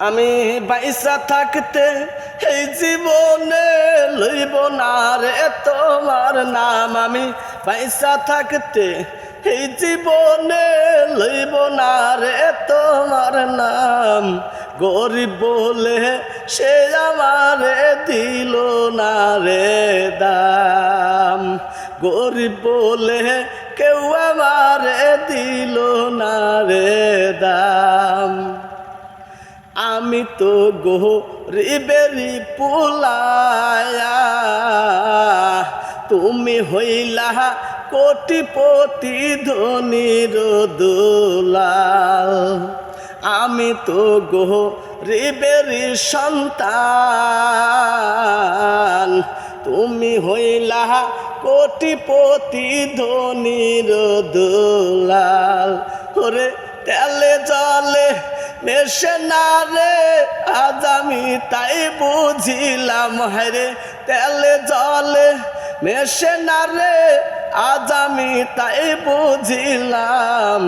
আমি বাইসা থাকতে এই জীবনে লইব না রে তোমার নাম। আমি বাইসা থাকতে এই জীবনে লইব না রে তোমার নাম। গরিব বলে সে আমারে দিল না রে দাম। গরিব বলে কেউ আমারে দিল না রে দাম। আমি তো গরিবেরি পুলায়া, তুমি হইলা কোটিপতি ধনীর দুলাল। আমি তো গরিবেরি সন্তান, তুমি হইলা কোটিপতি ধনীর দুলাল। ওরে তেলে জলে মেশে না রে আজ আমি তাই বুঝিলাম। হায়রে তেলে জলে মেশে না রে আজ আমি তাই বুঝিলাম।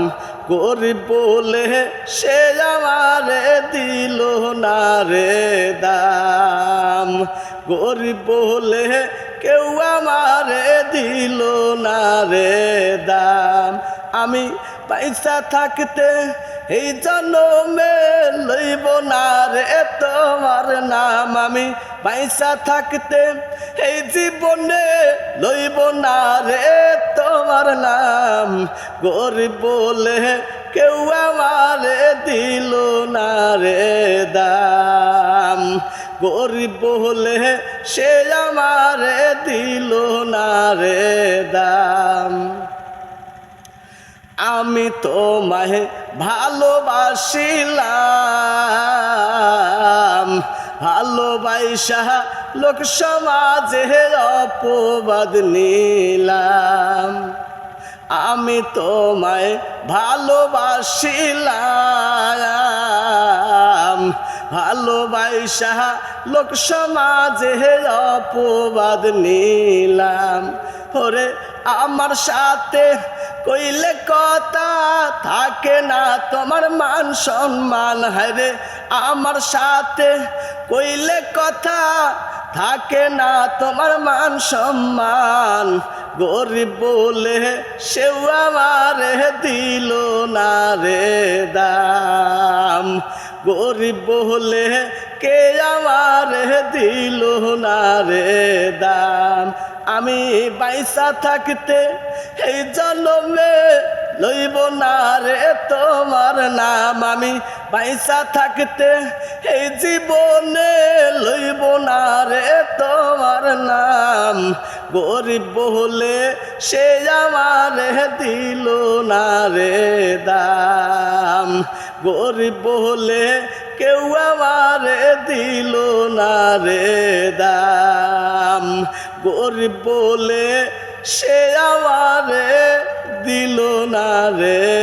গরিব বলে সে আমারে দিল না রে দাম। গরিব বলে কেউ আমারে দিল না রে দাম। আমি পয়সা থাকতে এই জন্মে লইব না রে তোমার নাম। আমি পয়সা থাকতে এই জীবনে লইব না রে তোমার নাম। গরিব বলে কেউ আমারে দিল না রে দাম। গরিব বলে সে আমারে দিল না রে দাম। আমি তোমায় ভালোবাসিলাম, ভালোবাসা লোক সমাজে অপবাদ নিলাম। আমি তোমায় ভালোবাসিলাম, ভালোবাসা লোক সমাজে অপবাদ নিলাম। ওরে আমার সাথে কইলে কথা থাকে না তোমার মান সম্মান। হায়রে আমার সাথে কইলে কথা থাকে না তোমার মান সম্মান। গরিব বলে সেও আমারে দিল না রে দাম। গরিব বলে কে আমারে দিল না রে দাম। আমি বাইসা থাকতে এই জন্মে লইব না রে তোমার নাম। আমি বাইসা থাকতে এই জীবনে লইব না রে তোমার নাম। গরিব বলে সে আমারে দিল না রে দাম। গরিব বলে কেউ আমারে দিল না রে দাম। গরিব বলে সে আমারে দিল না রে